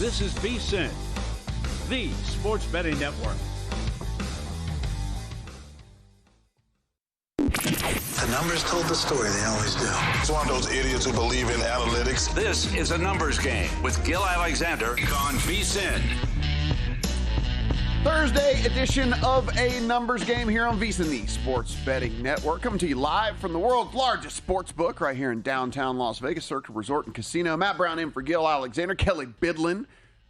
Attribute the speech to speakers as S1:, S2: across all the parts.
S1: This is VSiN, the sports betting network.
S2: The numbers told the story, they always do.
S3: It's one of those idiots who believe in analytics.
S1: This is a numbers game with Gil Alexander on VSiN.
S4: Thursday edition of a numbers game here on VSiN, the sports betting network. Coming to you live from the world's largest sports book right here in downtown Las Vegas, Circuit Resort and Casino. Matt Brown in for Gil Alexander, Kelly Bidlin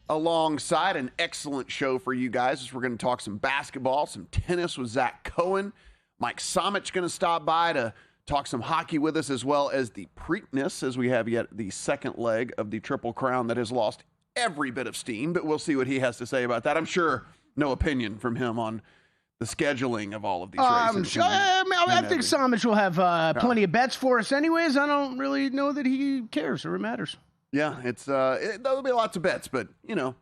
S4: alongside. An excellent show for you guys as we're going to talk some basketball, some tennis with Zach Cohen. Mike Somich going to stop by to talk some hockey with us, as well as the Preakness, as we have yet the second leg of the Triple Crown that has lost every bit of steam, but we'll see what he has to say about that. I'm sure no opinion from him on the scheduling of all of these races.
S5: Sure, I think Somich will have plenty of bets for us anyways. I don't really know that he cares or it matters.
S4: Yeah, there'll be lots of bets, but, you know,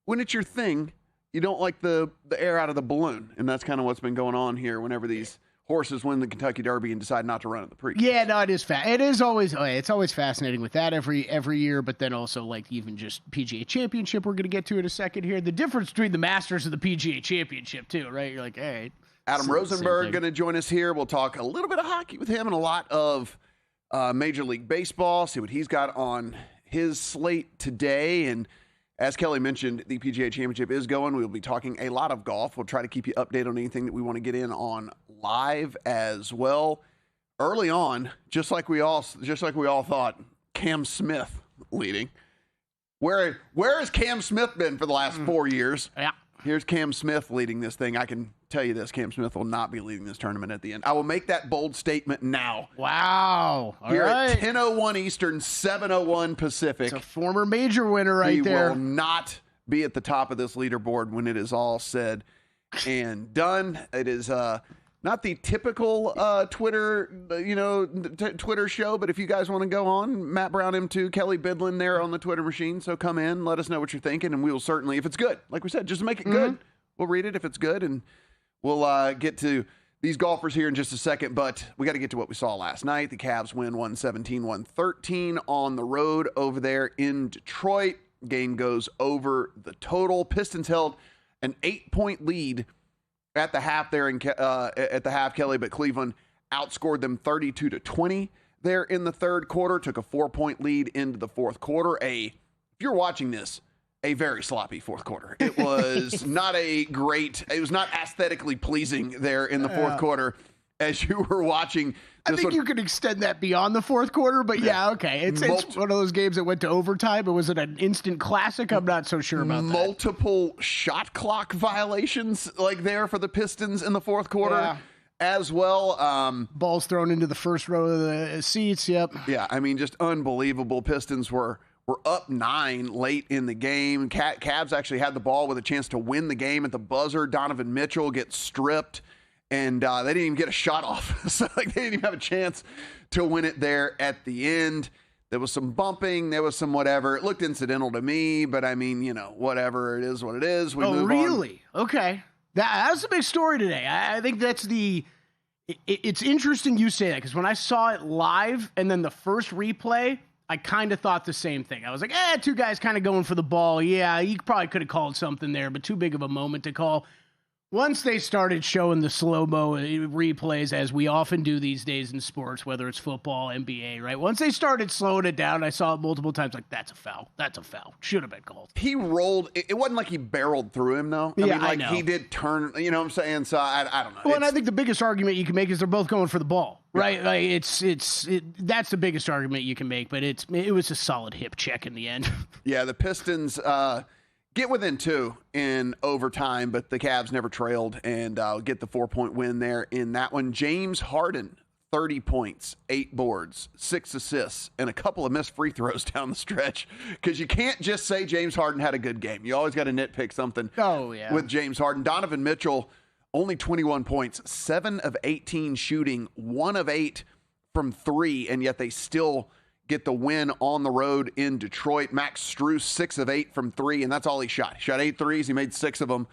S4: when it's your thing, you don't like the air out of the balloon, and that's kind of what's been going on here whenever these horses win the Kentucky Derby and decide not to run at the Preakness.
S5: Yeah, no, it is it's always fascinating with that every year, but then also like even just PGA Championship, we're going to get to in a second here. The difference between the Masters and the PGA Championship too, right? You're like, hey,
S4: Adam Rosenberg going to join us here. We'll talk a little bit of hockey with him and a lot of Major League Baseball, see what he's got on his slate today. And as Kelly mentioned, the PGA Championship is going. We'll be talking a lot of golf. We'll try to keep you updated on anything that we want to get in on live as well. Early on, just like we all thought, Cam Smith leading. Where has Cam Smith been for the last 4 years?
S5: Yeah.
S4: Here's Cam Smith leading this thing. I can tell you this, Cam Smith will not be leading this tournament at the end. I will make that bold statement now.
S5: Wow. All
S4: Here
S5: right.
S4: at 10:01 Eastern, 7:01 Pacific.
S5: It's a former major winner right there.
S4: He will not be at the top of this leaderboard when it is all said and done. It is not the typical Twitter, Twitter show, but if you guys want to go on, Matt Brown M2, Kelly Bidlin there on the Twitter machine. So come in, let us know what you're thinking, and we will certainly, if it's good, like we said, just make it good. We'll read it if it's good, and we'll get to these golfers here in just a second, but we got to get to what we saw last night. The Cavs win 117-113 on the road over there in Detroit. Game goes over the total. Pistons held an 8-point lead at the half there at the half, Kelly, but Cleveland outscored them 32-20 there in the third quarter. Took a 4-point lead into the fourth quarter. If you're watching this, a very sloppy fourth quarter. It was not aesthetically pleasing there in the fourth quarter as you were watching.
S5: I think you could extend that beyond the fourth quarter, but yeah, okay. It's one of those games that went to overtime, but was it an instant classic? I'm not so sure about that.
S4: Multiple shot clock violations like there for the Pistons in the fourth quarter as well.
S5: Balls thrown into the first row of the seats, yep.
S4: Yeah, I mean, just unbelievable. Pistons were up 9 late in the game. Cavs actually had the ball with a chance to win the game at the buzzer. Donovan Mitchell gets stripped. And they didn't even get a shot off. So they didn't even have a chance to win it there at the end. There was some bumping. There was some whatever. It looked incidental to me, but I mean, whatever. It is what it is. We move
S5: really?
S4: on.
S5: Okay. That's a big story today. I think that's it's interesting you say that because when I saw it live and then the first replay, I kind of thought the same thing. I was like, two guys kind of going for the ball. Yeah, you probably could have called something there, but too big of a moment to call. Once they started showing the slow-mo replays, as we often do these days in sports, whether it's football, NBA, right? Once they started slowing it down, I saw it multiple times, like, that's a foul. That's a foul. Should have been called.
S4: He rolled. It wasn't like he barreled through him, though. I know. He did turn, you know what I'm saying? So, I don't know.
S5: Well, and I think the biggest argument you can make is they're both going for the ball, right? Like that's the biggest argument you can make, but it was a solid hip check in the end.
S4: Yeah, the Pistons get within 2 in overtime, but the Cavs never trailed and get the 4-point win there in that one. James Harden, 30 points, 8 boards, 6 assists, and a couple of missed free throws down the stretch because you can't just say James Harden had a good game. You always got to nitpick something with James Harden. Donovan Mitchell, only 21 points, 7 of 18 shooting, 1 of 8 from 3, and yet they still get the win on the road in Detroit. Max Strus, 6 of 8 from 3, and that's all he shot. He shot 8 threes. He made 6 of them.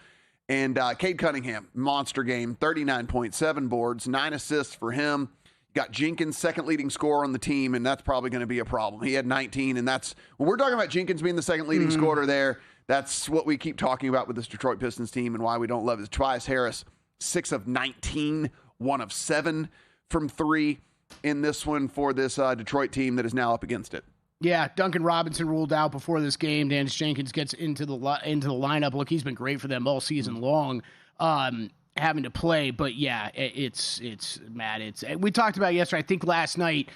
S4: And Cade Cunningham, monster game, 39.7 boards, 9 assists for him. Got Jenkins, second leading scorer on the team, and that's probably going to be a problem. He had 19, and that's when we're talking about Jenkins being the second leading scorer there. that's what we keep talking about with this Detroit Pistons team and why we don't love it. Tobias Harris, 6 of 19, 1 of 7 from 3 in this one for this Detroit team that is now up against it.
S5: Yeah, Duncan Robinson ruled out before this game. Dennis Jenkins gets into the lineup. Look, he's been great for them all season long, having to play. But yeah, it's Matt. We talked about it yesterday. I think last night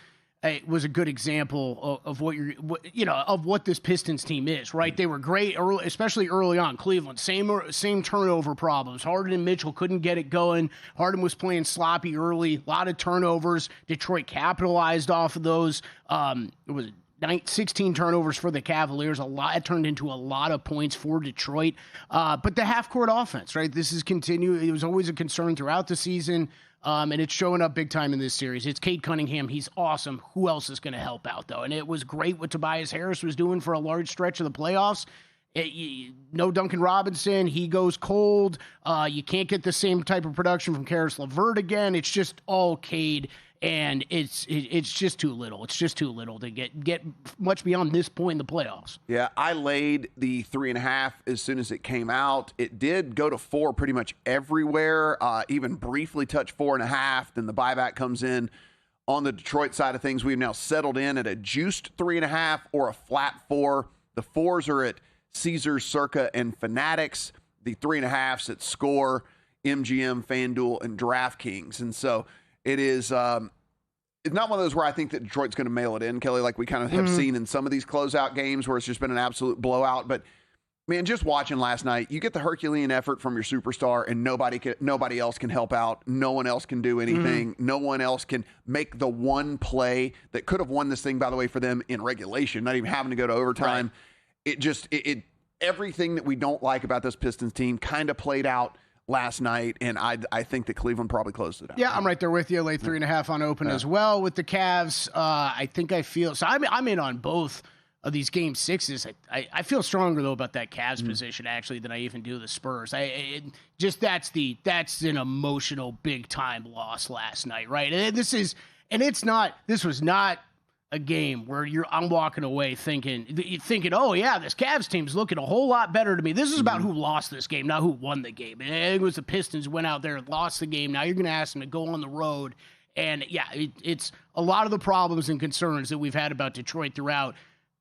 S5: it was a good example of what this Pistons team is. Right, they were great, especially early on. Cleveland, same turnover problems. Harden and Mitchell couldn't get it going. Harden was playing sloppy early. A lot of turnovers. Detroit capitalized off of those. It was 16 turnovers for the Cavaliers. It turned into a lot of points for Detroit. But the half-court offense, right? This is continuing. It was always a concern throughout the season, and it's showing up big time in this series. It's Cade Cunningham. He's awesome. Who else is going to help out, though? And it was great what Tobias Harris was doing for a large stretch of the playoffs. No Duncan Robinson. He goes cold. You can't get the same type of production from Karis LeVert again. It's just all Cade. And it's just too little. It's just too little to get much beyond this point in the playoffs.
S4: Yeah, I laid the 3.5 as soon as it came out. It did go to 4 pretty much everywhere, even briefly touched 4.5. Then the buyback comes in on the Detroit side of things. We've now settled in at a juiced 3.5 or a flat 4. The 4s are at Caesars, Circa, and Fanatics. The 3.5s at Score, MGM, FanDuel, and DraftKings. And so it is it's not one of those where I think that Detroit's going to mail it in, Kelly, like we kind of have seen in some of these closeout games where it's just been an absolute blowout. But, man, just watching last night, you get the Herculean effort from your superstar, and nobody else can help out. No one else can do anything. No one else can make the one play that could have won this thing, by the way, for them in regulation, not even having to go to overtime. Right. It everything that we don't like about this Pistons team kind of played out last night, and I think that Cleveland probably closed it out.
S5: Yeah, I'm right there with you. Late 3.5 on open as well with the Cavs. I feel so. I'm in on both of these game sixes. I feel stronger though about that Cavs position actually than I even do the Spurs. That's an emotional big time loss last night, right? And this was not a game where I'm walking away thinking, oh yeah, this Cavs team's looking a whole lot better to me. This is about who lost this game, not who won the game. And I think it was the Pistons went out there and lost the game. Now you're going to ask them to go on the road. And yeah, it's a lot of the problems and concerns that we've had about Detroit throughout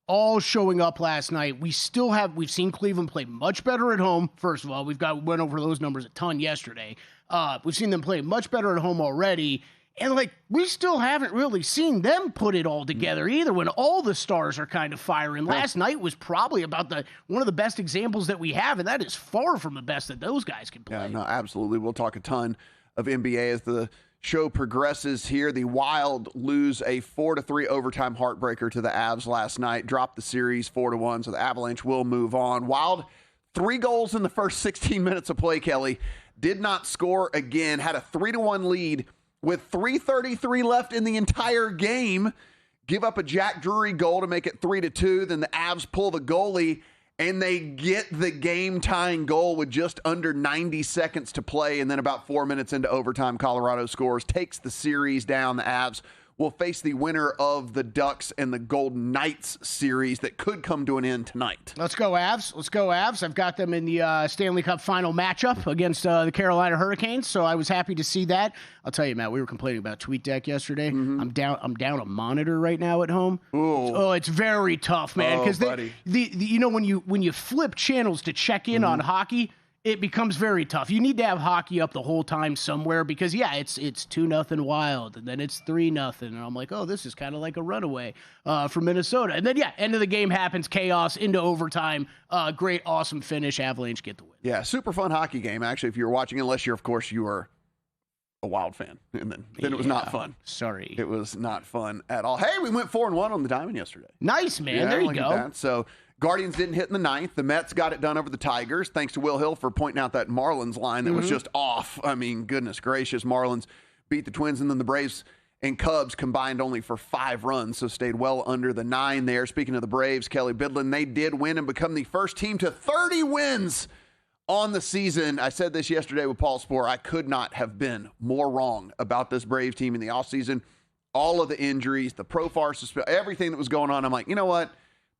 S5: all showing up last night. We've seen Cleveland play much better at home. First of all, went over those numbers a ton yesterday. We've seen them play much better at home already. And, we still haven't really seen them put it all together either when all the stars are kind of firing. Last night was probably about one of the best examples that we have, and that is far from the best that those guys can play.
S4: Yeah, no, absolutely. We'll talk a ton of NBA as the show progresses here. The Wild lose a 4-3 overtime heartbreaker to the Avs last night, dropped the series 4-1, so the Avalanche will move on. Wild, 3 goals in the first 16 minutes of play, Kelly. Did not score again, had a 3-1 lead with 3:33 left in the entire game, give up a Jack Drury goal to make it 3-2. Then the Avs pull the goalie, and they get the game-tying goal with just under 90 seconds to play. And then about 4 minutes into overtime, Colorado scores, takes the series down. The Avs will face the winner of the Ducks and the Golden Knights series that could come to an end tonight.
S5: Let's go Avs. I've got them in the Stanley Cup final matchup against the Carolina Hurricanes, so I was happy to see that. I'll tell you, Matt, we were complaining about TweetDeck yesterday. I'm down a monitor right now at home.
S4: Ooh.
S5: Oh, it's very tough, man, because when you flip channels to check in on hockey, it becomes very tough. You need to have hockey up the whole time somewhere because, yeah, it's 2-0 Wild, and then it's 3-0. And I'm like, oh, this is kind of like a runaway for Minnesota. And then, yeah, end of the game happens, chaos, into overtime. Great, awesome finish. Avalanche get the win.
S4: Yeah, super fun hockey game, actually, if you're watching, unless you're, of course, you are a Wild fan. And then it was not fun.
S5: Sorry.
S4: It was not fun at all. Hey, we went 4-1 on the Diamond yesterday.
S5: Nice, man.
S4: Yeah,
S5: there you
S4: look
S5: go.
S4: at that. So Guardians didn't hit in the ninth. The Mets got it done over the Tigers. Thanks to Will Hill for pointing out that Marlins line that was just off. I mean, goodness gracious. Marlins beat the Twins, and then the Braves and Cubs combined only for 5 runs, so stayed well under the 9 there. Speaking of the Braves, Kelly Bidlin, they did win and become the first team to 30 wins on the season. I said this yesterday with Paul Spohr. I could not have been more wrong about this Braves team in the offseason. All of the injuries, the Profar suspension, everything that was going on. I'm like, you know what?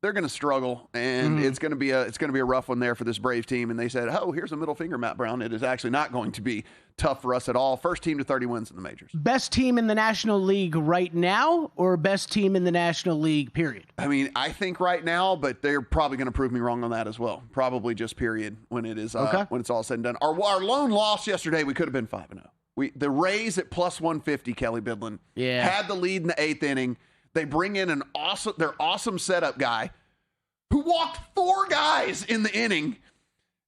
S4: they're going to struggle, and it's going to be a rough one there for this Braves team. And they said, "Oh, here's a middle finger, Matt Brown. It is actually not going to be tough for us at all." First team to 30 wins in the majors.
S5: Best team in the National League right now, or best team in the National League, period?
S4: I mean, I think right now, but they're probably going to prove me wrong on that as well. Probably just period when it is when it's all said and done. Our lone loss yesterday, we could have been 5-0. The Rays at plus 150, Kelly Bidlin, had the lead in the 8th inning. They bring in their awesome setup guy who walked 4 guys in the inning.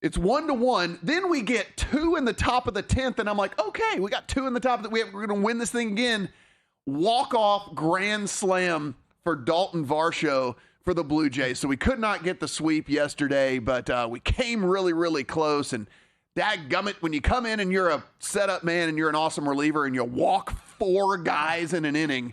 S4: It's 1-1. Then we get 2 in the top of the 10th, and I'm like, okay, we got 2 in the top of we're going to win this thing again. Walk-off grand slam for Dalton Varsho for the Blue Jays. So we could not get the sweep yesterday, but we came really, really close. And dadgummit, when you come in and you're a setup man and you're an awesome reliever and you walk 4 guys in an inning,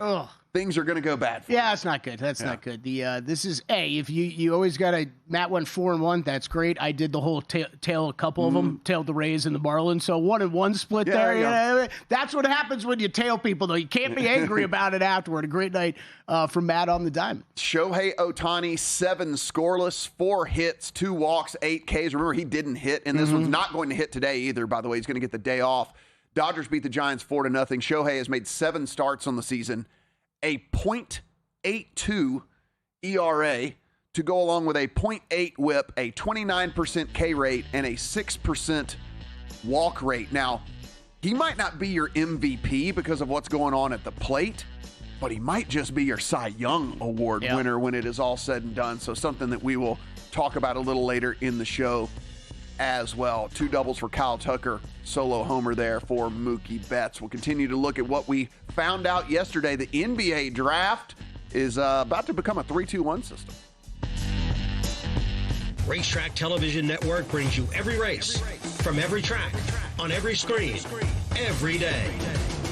S4: things are going to go bad for you.
S5: That's not good. That's not good. This is if you always got to. Matt went 4-1. That's great. I did the whole tail a couple of them, tailed the Rays and the Marlins. So 1-1 split there. Yeah. That's what happens when you tail people, though. You can't be angry about it afterward. A great night from Matt on the diamond.
S4: Shohei Ohtani, 7 scoreless, 4 hits, 2 walks, 8 Ks. Remember, he didn't hit, and this one's not going to hit today either. By the way, he's going to get the day off. Dodgers beat the Giants 4-0. Shohei has made 7 starts on the season. A .82 ERA to go along with a .8 whip, a 29% K rate, and a 6% walk rate. Now, he might not be your MVP because of what's going on at the plate, but he might just be your Cy Young Award winner when it is all said and done. So something that we will talk about a little later in the show as well. 2 doubles for Kyle Tucker, solo homer there for Mookie Betts. We'll continue to look at what we found out yesterday. The NBA draft is about to become a 3-2-1 system.
S6: Racetrack Television Network brings you every race, from every track, on every screen, every day.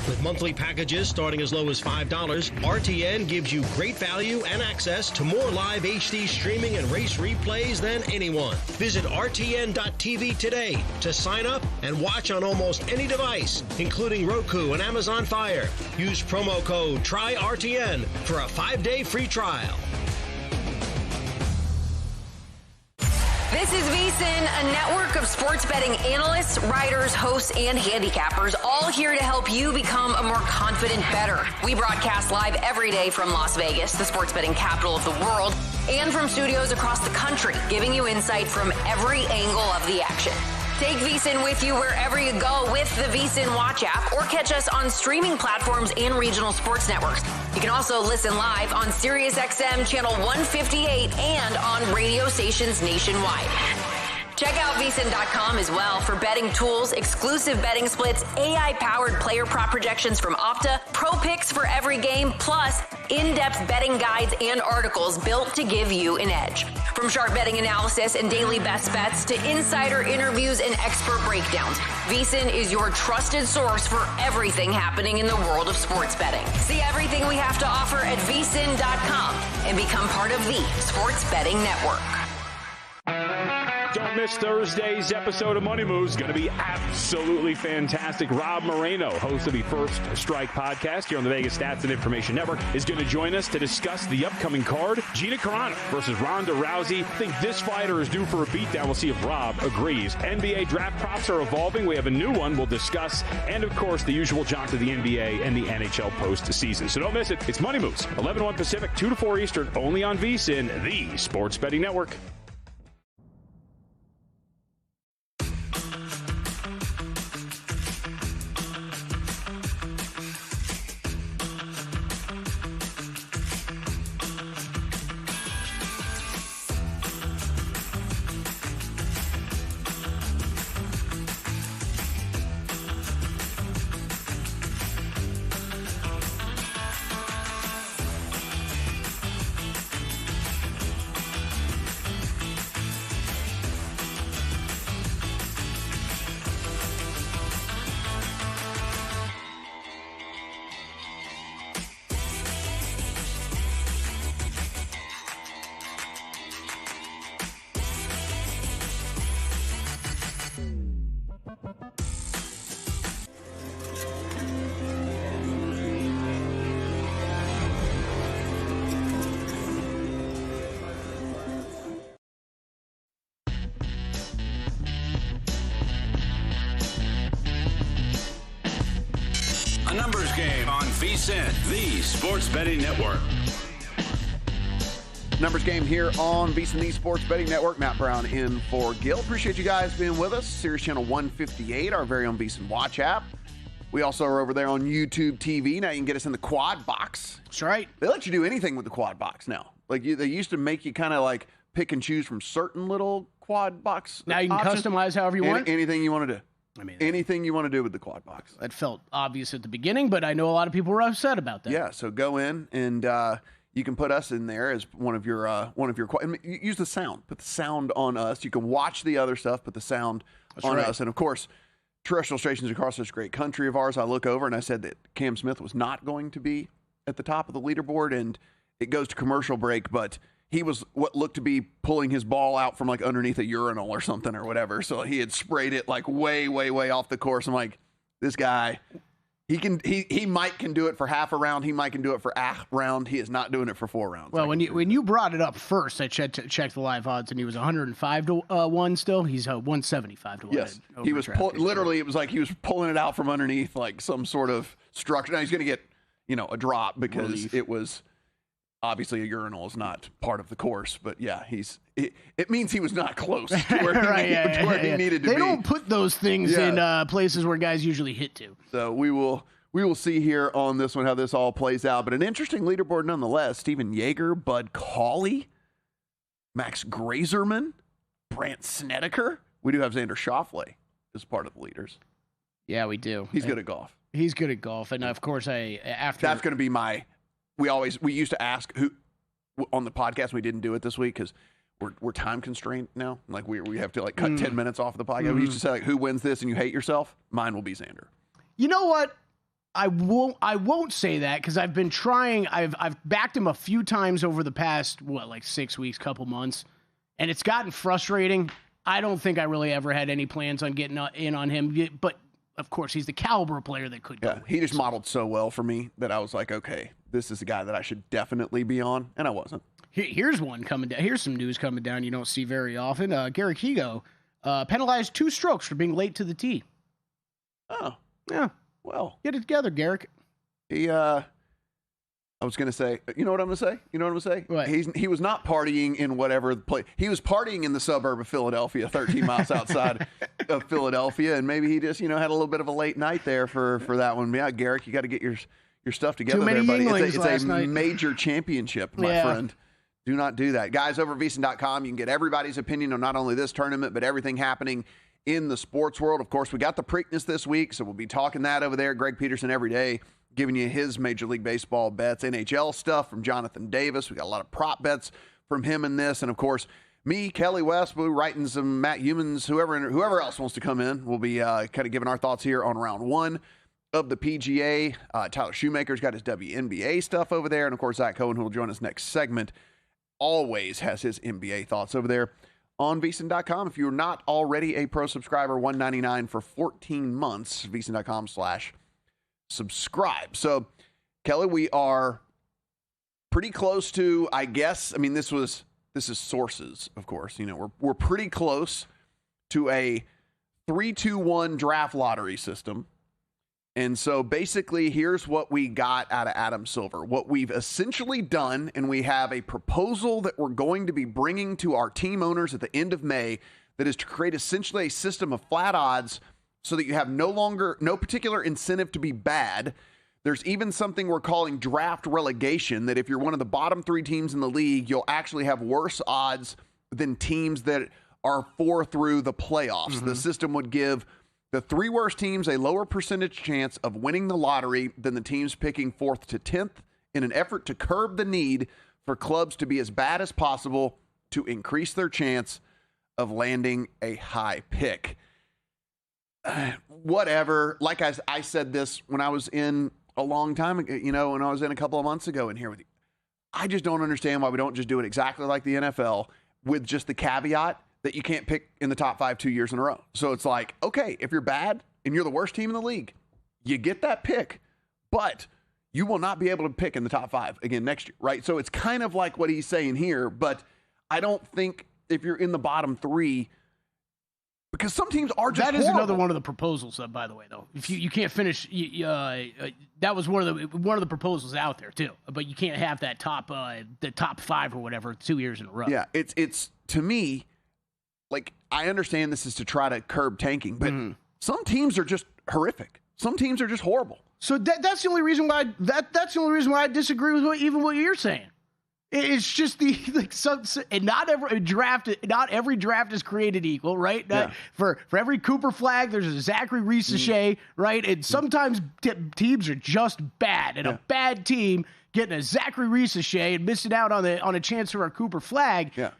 S6: With monthly packages starting as low as $5, RTN gives you great value and access to more live HD streaming and race replays than anyone. Visit RTN.tv today to sign up and watch on almost any device, including Roku and Amazon Fire. Use promo code TRYRTN for a 5-day free trial.
S7: This is VSiN, a network of sports betting analysts, writers, hosts, and handicappers, all here to help you become a more confident bettor. We broadcast live every day from Las Vegas, the sports betting capital of the world, and from studios across the country, giving you insight from every angle of the action. Take VSiN with you wherever you go with the VSiN Watch app, or catch us on streaming platforms and regional sports networks. You can also listen live on SiriusXM Channel 158 and on radio stations nationwide. Check out VSiN.com as well for betting tools, exclusive betting splits, AI-powered player prop projections from Opta, pro picks for every game, plus in-depth betting guides and articles built to give you an edge. From sharp betting analysis and daily best bets to insider interviews and expert breakdowns, VSiN is your trusted source for everything happening in the world of sports betting. See everything we have to offer at VSiN.com and become part of the Sports Betting Network.
S8: Don't miss Thursday's episode of Money Moves. Going to be absolutely fantastic. Rob Moreno, host of the First Strike podcast here on the Vegas Stats and Information Network, is going to join us to discuss the upcoming card. Gina Carano versus Ronda Rousey. I think this fighter is due for a beatdown. We'll see if Rob agrees. NBA draft props are evolving. We have a new one we'll discuss. And, of course, the usual jaunt to the NBA and the NHL postseason. So don't miss it. It's Money Moves, 11-1 Pacific, 2 to 4 Eastern, only on VSiN, the Sports Betting Network.
S1: A numbers game on VSiN, the sports betting network.
S4: Numbers game here on VSiN, the sports betting network. Matt Brown in for Gil. Appreciate you guys being with us. Series channel 158, our very own VSiN Watch app. We also are over there on YouTube TV. Now you can get us in the quad box.
S5: That's right.
S4: They let you do anything with the quad box now. Like they used to make you kind of like pick and choose from certain little quad box.
S5: Now you can customize however you want.
S4: Anything you want to do.
S5: I mean,
S4: anything you want to do with the quad box.
S5: That felt obvious at the beginning, but I know a lot of people were upset about that.
S4: Yeah, so go in and you can put us in there as one of your use the sound. Put the sound on us. You can watch the other stuff, put the sound on us. And of course, terrestrial stations across this great country of ours. I look over and I said that Cam Smith was not going to be at the top of the leaderboard, and it goes to commercial break, but he was what looked to be pulling his ball out from like underneath a urinal or something or whatever. So he had sprayed it like way, way, way off the course. I'm like, this guy, he might can do it for half a round. He might can do it for a round. He is not doing it for 4 rounds.
S5: Well, when you brought it up first, I checked the live odds, and he was 105 to 1 still. He's 175 to 1.
S4: Yes, he was literally. It was like he was pulling it out from underneath like some sort of structure. Now he's going to get a drop because it was. Obviously, a urinal is not part of the course, but yeah, it means he was not close to where he needed to be.
S5: They don't put those things in places where guys usually hit to.
S4: So we will see here on this one how this all plays out. But an interesting leaderboard nonetheless. Steven Yeager, Bud Cauley, Max Grazerman, Brant Snedeker. We do have Xander Schauffele as part of the leaders.
S5: Yeah, we do.
S4: He's good at golf.
S5: He's good at golf, and of course, that's
S4: going to be my. We used to ask who on the podcast. We didn't do it this week because we're time constrained now. Like we have to like cut 10 minutes off of the podcast. We used to say like, who wins this and you hate yourself? Mine will be Xander.
S5: You know what? I won't say that because I've been trying. I've backed him a few times over the past 6 weeks, couple months, and it's gotten frustrating. I don't think I really ever had any plans on getting in on him, but of course he's the caliber of player that could go.
S4: Yeah, he just modeled so well for me that I was like, okay, this is a guy that I should definitely be on, and I wasn't.
S5: Here's one coming down. Here's some news coming down you don't see very often. Garrick Higo penalized 2 strokes for being late to the tee.
S4: Oh.
S5: Yeah.
S4: Well.
S5: Get it together, Garrick.
S4: I was going to say, you know what I'm going to say?
S5: What?
S4: He was not partying in whatever place. He was partying in the suburb of Philadelphia, 13 miles outside of Philadelphia, and maybe he just, had a little bit of a late night there for that one. Yeah, Garrick, you got to get your stuff together there, buddy. It's a major championship, my friend. Do not do that. Guys, over at VSiN.com, you can get everybody's opinion on not only this tournament, but everything happening in the sports world. Of course, we got the Preakness this week, so we'll be talking that over there. Greg Peterson every day giving you his Major League Baseball bets, NHL stuff from Jonathan Davis. We got a lot of prop bets from him in this. And, of course, me, Kelly West, we're writing some Matt Humans, whoever else wants to come in. We'll be kind of giving our thoughts here on round 1 of the PGA. Tyler Shoemaker's got his WNBA stuff over there. And, of course, Zach Cohen, who will join us next segment, always has his NBA thoughts over there on VSiN.com. If you're not already a pro subscriber, $199 for 14 months, VSiN.com/subscribe. So, Kelly, we are pretty close to, I guess, I mean, this is sources, of course. We're pretty close to a 3-2-1 draft lottery system. And so basically, here's what we got out of Adam Silver. What we've essentially done, and we have a proposal that we're going to be bringing to our team owners at the end of May, that is to create essentially a system of flat odds so that you have no particular incentive to be bad. There's even something we're calling draft relegation, that if you're one of the bottom 3 teams in the league, you'll actually have worse odds than teams that are 4 through the playoffs. Mm-hmm. The system would give the 3 worst teams a lower percentage chance of winning the lottery than the teams picking 4th to 10th in an effort to curb the need for clubs to be as bad as possible to increase their chance of landing a high pick. Whatever. Like I said this when I was in a long time ago, when I was in a couple of months ago in here with you. I just don't understand why we don't just do it exactly like the NFL with just the caveat that you can't pick in the top 5 2 years in a row. So it's like, okay, if you're bad and you're the worst team in the league, you get that pick, but you will not be able to pick in the top 5 again next year, right? So it's kind of like what he's saying here, but I don't think if you're in the bottom 3, Because some teams are just
S5: That is
S4: horrible.
S5: another one of the proposals, by the way, though. If you can't finish, that was one of the proposals out there too. But you can't have that the top 5 or whatever 2 years in a row.
S4: Yeah, it's to me, like, I understand this is to try to curb tanking, but some teams are just horrific. Some teams are just horrible.
S5: So that's the only reason why that's the only reason why I disagree with even what you're saying. It's just and not every draft is created equal, right?
S4: Yeah.
S5: For every Cooper Flag, there's a Zachary Reese-Shea, right? And sometimes teams are just bad, and a bad team getting a Zachary Reese-Shea and missing out on a chance for a Cooper Flag.
S4: Yeah,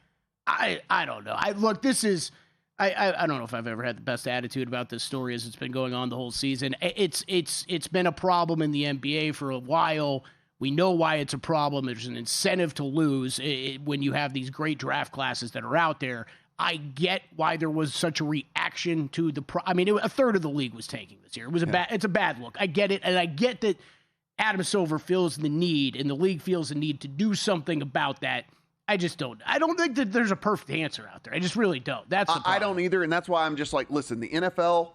S5: I don't know. I don't know if I've ever had the best attitude about this story as it's been going on the whole season. It's been a problem in the NBA for a while. We know why it's a problem. There's an incentive to lose when you have these great draft classes that are out there. I get why there was such a reaction to a third of the league was tanking this year. It's a bad look. I get it, and I get that Adam Silver feels the need, and the league feels the need to do something about that. I just don't. I don't think that there's a perfect answer out there. I just really don't. That's the problem.
S4: I don't either, and that's why I'm just like, listen, the NFL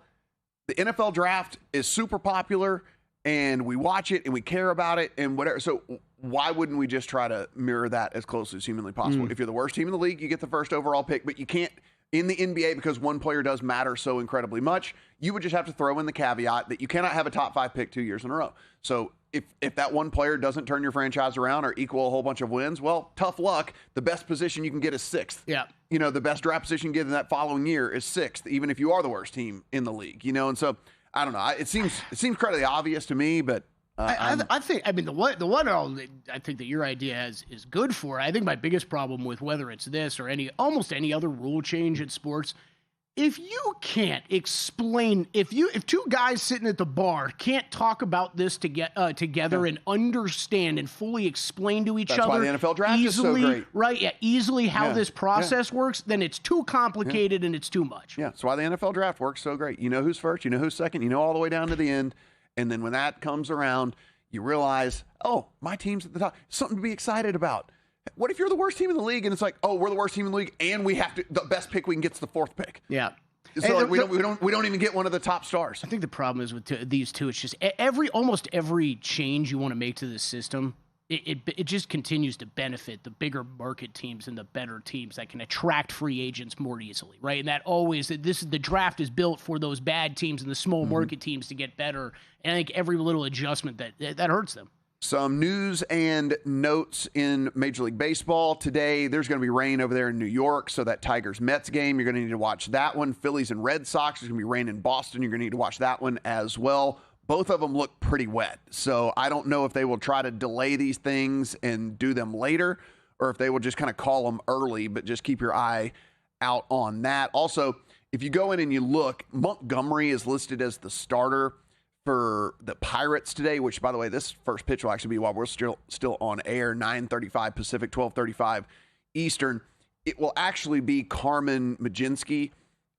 S4: draft is super popular. And we watch it and we care about it and whatever. So why wouldn't we just try to mirror that as closely as humanly possible? If you're the worst team in the league, you get the first overall pick, but you can't in the NBA because one player does matter so incredibly much. You would just have to throw in the caveat that you cannot have a top 5 pick 2 years in a row. So if that one player doesn't turn your franchise around or equal a whole bunch of wins, well, tough luck. The best position you can get is 6th.
S5: Yeah.
S4: The best draft position you get in that following year is 6th, even if you are the worst team in the league. And so I don't know. It seems incredibly obvious to me, but
S5: I think the one I think that your idea is good for. I think my biggest problem with whether it's this or almost any other rule change in sports, if you can't explain, if two guys sitting at the bar can't talk about this together and understand and fully explain to each other,
S4: that's why the NFL draft
S5: easily,
S4: is so great.
S5: Right? Yeah, easily how this process works, then it's too complicated and it's too much.
S4: Yeah, that's why the NFL draft works so great. You know who's first, you know who's second, you know all the way down to the end, and then when that comes around, you realize, oh, my team's at the top. Something to be excited about. What if you're the worst team in the league and it's like, oh, we're the worst team in the league and we have the best pick we can get's the 4th pick.
S5: Yeah.
S4: So we don't even get one of the top stars.
S5: I think the problem is with these two, it's just almost every change you want to make to the system, it just continues to benefit the bigger market teams and the better teams that can attract free agents more easily, right? And the draft is built for those bad teams and the small market teams to get better. And I think every little adjustment that hurts them.
S4: Some news and notes in Major League Baseball today. There's going to be rain over there in New York, so that Tigers-Mets game, you're going to need to watch that one. Phillies and Red Sox, there's going to be rain in Boston. You're going to need to watch that one as well. Both of them look pretty wet, so I don't know if they will try to delay these things and do them later or if they will just kind of call them early, but just keep your eye out on that. Also, if you go in and you look, Montgomery is listed as the starter for the Pirates today, which, by the way, this first pitch will actually be while we're still on air, 9:35 Pacific, 12:35 Eastern. It will actually be Carmen Mlodzinski.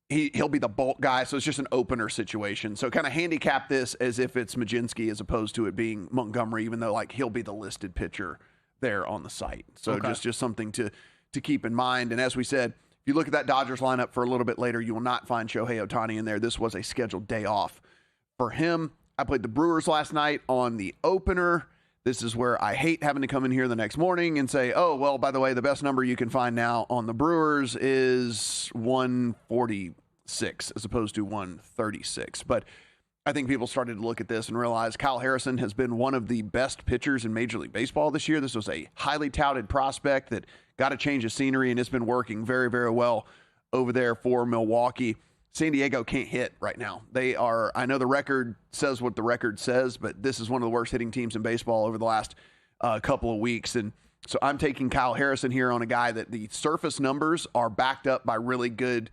S4: He'll be the bulk guy, so it's just an opener situation. So kind of handicap this as if it's Mlodzinski as opposed to it being Montgomery, even though he'll be the listed pitcher there on the site. So just something to keep in mind. And as we said, if you look at that Dodgers lineup for a little bit later, you will not find Shohei Ohtani in there. This was a scheduled day off for him. I played the Brewers last night on the opener. This is where I hate having to come in here the next morning and say, oh, well, by the way, the best number you can find now on the Brewers is 146 as opposed to 136. But I think people started to look at this and realize Kyle Harrison has been one of the best pitchers in Major League Baseball this year. This was a highly touted prospect that got a change of scenery, and it's been working very, very well over there for Milwaukee. San Diego can't hit right now. I know the record says what the record says, but this is one of the worst hitting teams in baseball over the last couple of weeks. And so I'm taking Kyle Harrison here on a guy that the surface numbers are backed up by really good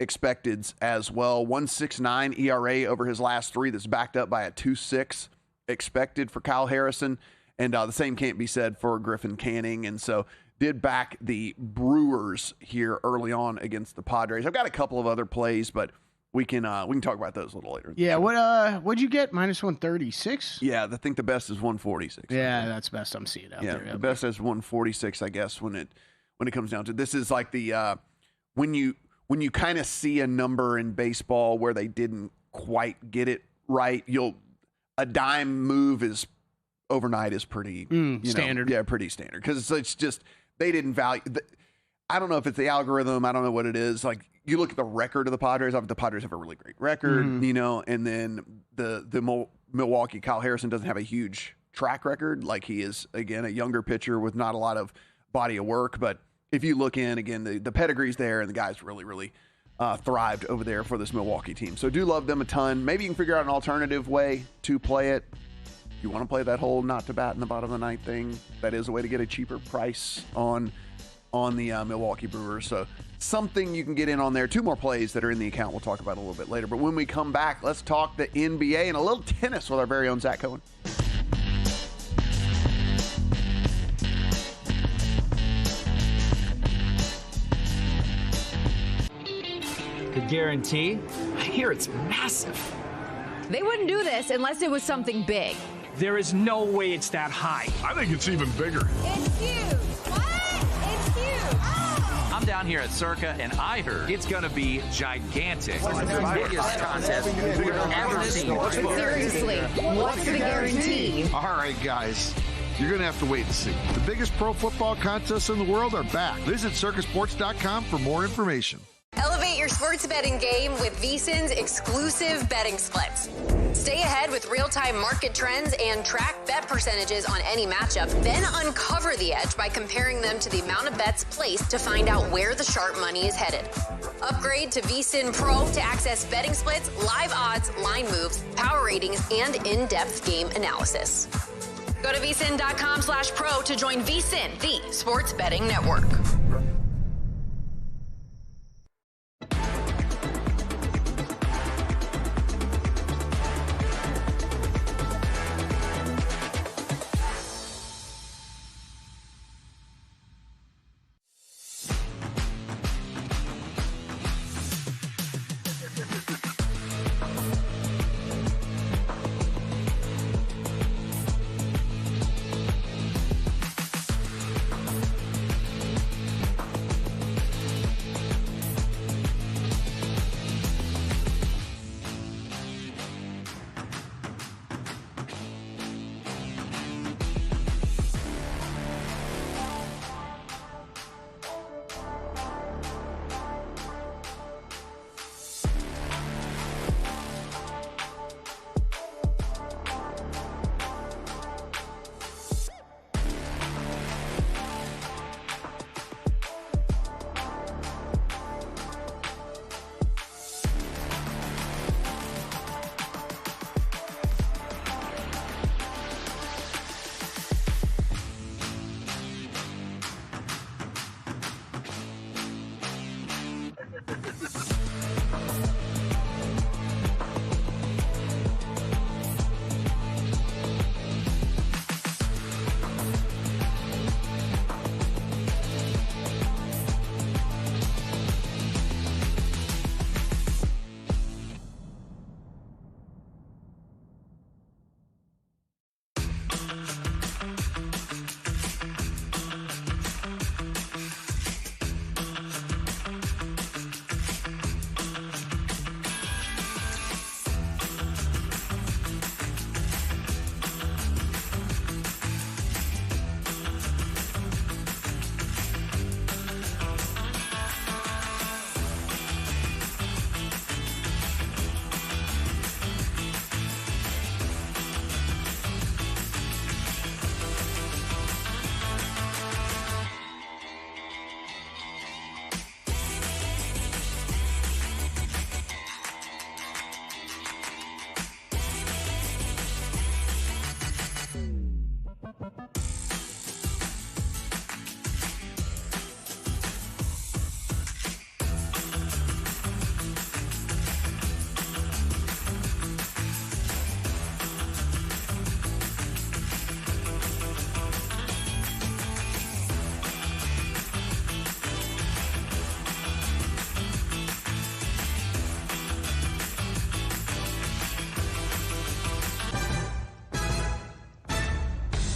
S4: expecteds as well. 1.69 ERA over his last 3. That's backed up by a 2.6 expected for Kyle Harrison. And the same can't be said for Griffin Canning. And so did back the Brewers here early on against the Padres. I've got a couple of other plays, but we can talk about those a little later.
S5: Yeah, what'd you get? -136?
S4: Yeah, I think the best is 146.
S5: Yeah, that's best I'm seeing out there.
S4: The best is 146, I guess, when it comes down to this is like the when when you kind of see a number in baseball where they didn't quite get it right, a dime move is overnight is pretty
S5: standard.
S4: Pretty standard, because it's just they didn't value. I don't know if it's the algorithm. I don't know what it is. Like, you look at the record of the Padres. The Padres have a really great record, and then the Milwaukee Kyle Harrison doesn't have a huge track record. Like, he is, again, a younger pitcher with not a lot of body of work. But if you look in, again, the pedigree's there, and the guys really, really thrived over there for this Milwaukee team. So do love them a ton. Maybe you can figure out an alternative way to play it. You want to play that whole not to bat in the bottom of the ninth thing. That is a way to get a cheaper price on the Milwaukee Brewers. So something you can get in on there. 2 more plays that are in the account we'll talk about a little bit later. But when we come back, let's talk the NBA and a little tennis with our very own Zach Cohen.
S9: The guarantee? I hear it's massive.
S7: They wouldn't do this unless it was something big.
S9: There is no way it's that high.
S3: I think it's even bigger.
S10: It's huge. What? It's huge. Oh.
S11: I'm down here at Circa, and I heard it's going to be gigantic. It's the biggest contest we've ever seen.
S7: Seriously, what's the guarantee?
S12: All right, guys. You're going to have to wait and see. The biggest pro football contests in the world are back. Visit circusports.com for more information.
S7: Elevate your sports betting game with VSiN's exclusive betting splits. Stay ahead with real-time market trends and track bet percentages on any matchup. Then uncover the edge by comparing them to the amount of bets placed to find out where the sharp money is headed. Upgrade to VSiN Pro to access betting splits, live odds, line moves, power ratings, and in-depth game analysis. Go to vsin.com/pro to join VSiN, the sports betting network.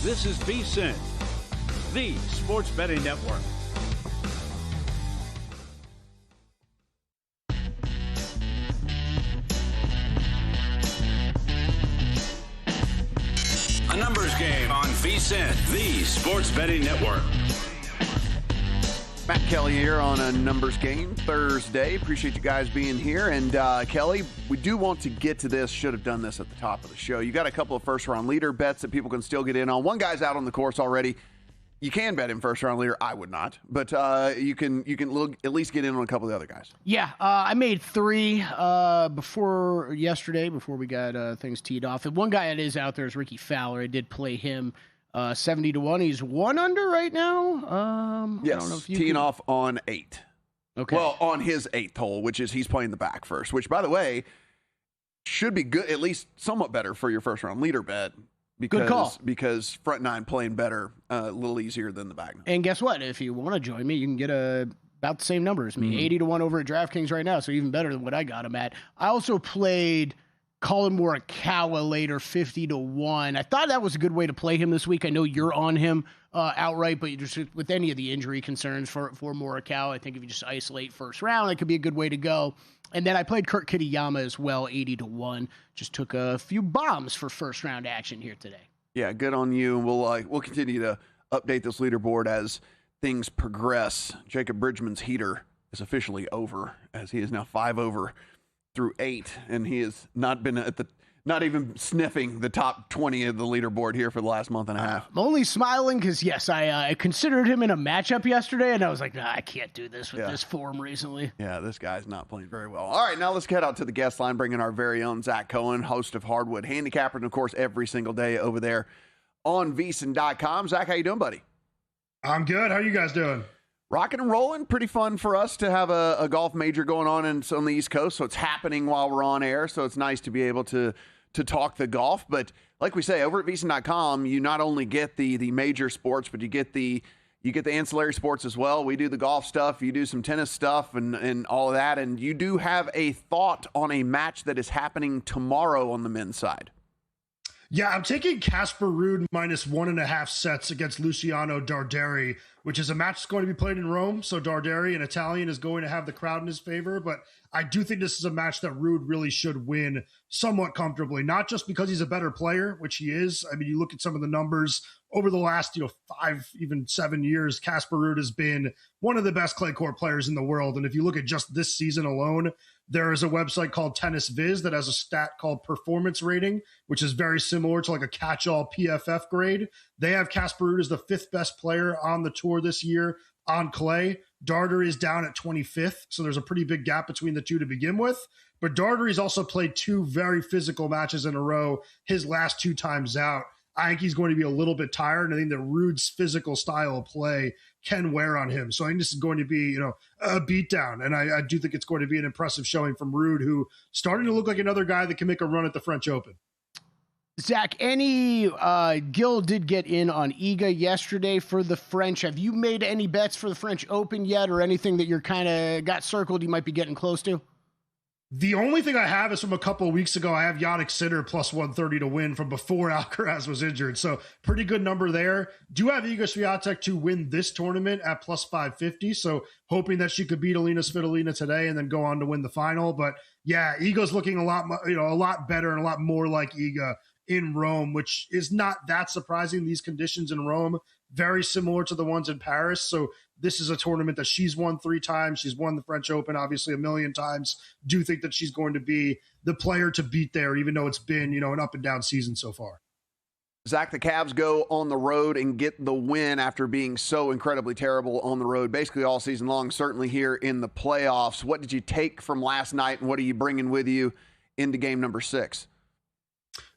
S13: This is VSiN, the sports betting network.
S1: A numbers game on VSiN, the sports betting network.
S4: Matt Kelly here on a numbers game Thursday. Appreciate you guys being here. And Kelly, we do want to get to this. Should have done this at the top of the show. You got a couple of first-round leader bets that people can still get in on. One guy's out on the course already. You can bet him first-round leader. I would not, but you can look, at least get in on a couple of the other guys.
S5: Yeah, I made 3 before yesterday, before we got things teed off. And one guy that is out there is Ricky Fowler. I did play him 70-1. He's 1 under right now.
S4: Yes,
S5: I don't know if
S4: teeing off on 8.
S5: Okay.
S4: Well, on his 8th hole, which is he's playing the back first, which, by the way, should be good, at least somewhat better for your first-round leader bet.
S5: Good call.
S4: Because front 9 playing better, a little easier than the back 9.
S5: And guess what? If you want to join me, you can get about the same number as me. 80-1 over at DraftKings right now, so even better than what I got him at. I also played Colin Morikawa later, 50-1. I thought that was a good way to play him this week. I know you're on him outright, but you just with any of the injury concerns for Morikawa, I think if you just isolate first round, it could be a good way to go. And then I played Kurt Kitayama as well, 80-1. Just took a few bombs for first round action here today.
S4: Yeah, good on you. We'll continue to update this leaderboard as things progress. Jacob Bridgman's heater is officially over, as he is now 5 over through 8, and he has not been not even sniffing the top 20 of the leaderboard here for the last month and a half.
S5: I'm only smiling because, yes, I considered him in a matchup yesterday, and I was like, nah, I can't do this with this form recently.
S4: Yeah, this guy's not playing very well. All right, now let's head out to the guest line, bringing our very own Zach Cohen, host of Hardwood Handicapper, and, of course, every single day over there on VSiN.com. Zach, how you doing, buddy?
S13: I'm good. How are you guys doing?
S4: Rocking and rolling. Pretty fun for us to have a golf major going on on the East Coast, so it's happening while we're on air, so it's nice to be able to talk the golf. But like we say, over at VSiN.com, you not only get the major sports, but you get the ancillary sports as well. We do the golf stuff, you do some tennis stuff and all of that, and you do have a thought on a match that is happening tomorrow on the men's side.
S13: Yeah, I'm taking Casper Ruud minus 1.5 sets against Luciano Darderi, which is a match that's going to be played in Rome. So Darderi, an Italian, is going to have the crowd in his favor. But I do think this is a match that Ruud really should win somewhat comfortably, not just because he's a better player, which he is. I mean, you look at some of the numbers over the last 5, even 7 years, Casper Ruud has been one of the best clay court players in the world. And if you look at just this season alone, there is a website called Tennis Viz that has a stat called performance rating, which is very similar to like a catch-all PFF grade. They have Casper Ruud as the 5th best player on the tour this year on clay. Darder is down at 25th, so there's a pretty big gap between the two to begin with. But Darder's also played 2 very physical matches in a row his last 2 times out. I think he's going to be a little bit tired, and I think that Ruud's physical style of play can wear on him. So I think this is going to be, a beatdown, and I do think it's going to be an impressive showing from Ruud, who starting to look like another guy that can make a run at the French Open.
S5: Zach, Gil did get in on Iga yesterday for the French. Have you made any bets for the French Open yet, or anything that you're kind of got circled you might be getting close to?
S13: The only thing I have is from a couple of weeks ago. I have Yannick Sinner plus 130 to win from before Alcaraz was injured. So pretty good number there. Do have Iga Swiatek to win this tournament at plus 550. So hoping that she could beat Alina Svitolina today and then go on to win the final. But yeah, Iga's looking a lot better and a lot more like Iga in Rome, which is not that surprising. These conditions in Rome, very similar to the ones in Paris. So this is a tournament that she's won 3 times. She's won the French Open, obviously, a million times. Do think that she's going to be the player to beat there, even though it's been, an up and down season so far.
S4: Zach, the Cavs go on the road and get the win after being so incredibly terrible on the road, basically all season long, certainly here in the playoffs. What did you take from last night, and what are you bringing with you into game number 6?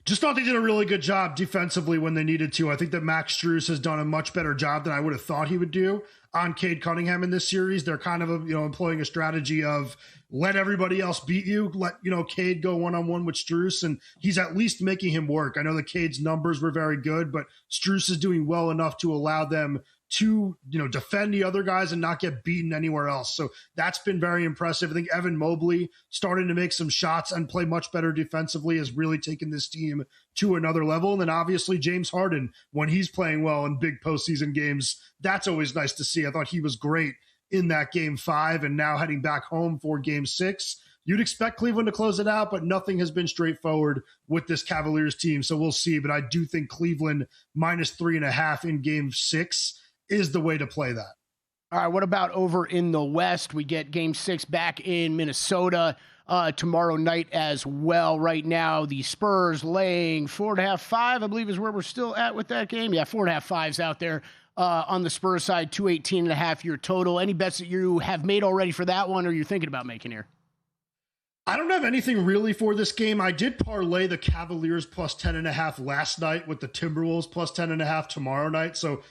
S13: Just thought they did a really good job defensively when they needed to. I think that Max Strus has done a much better job than I would have thought he would do on Cade Cunningham in this series. They're kind of, employing a strategy of let everybody else beat you. Let, Cade go one-on-one with Strus, and he's at least making him work. I know that Cade's numbers were very good, but Strus is doing well enough to allow them to, defend the other guys and not get beaten anywhere else. So that's been very impressive. I think Evan Mobley starting to make some shots and play much better defensively has really taken this team to another level. And then obviously James Harden, when he's playing well in big postseason games, that's always nice to see. I thought he was great in that game 5, and now heading back home for game 6. you'd expect Cleveland to close it out, but nothing has been straightforward with this Cavaliers team. So we'll see. But I do think Cleveland -3.5 in game 6 is the way to play that.
S5: All right, what about over in the West? We get game 6 back in Minnesota tomorrow night as well. Right now, the Spurs laying 4.5, 5, I believe is where we're still at with that game. Yeah, 4.5, 5's out there on the Spurs side, 218.5 your total. Any bets that you have made already for that one or you're thinking about making here?
S13: I don't have anything really for this game. I did parlay the Cavaliers +10.5 last night with the Timberwolves +10.5 tomorrow night. So,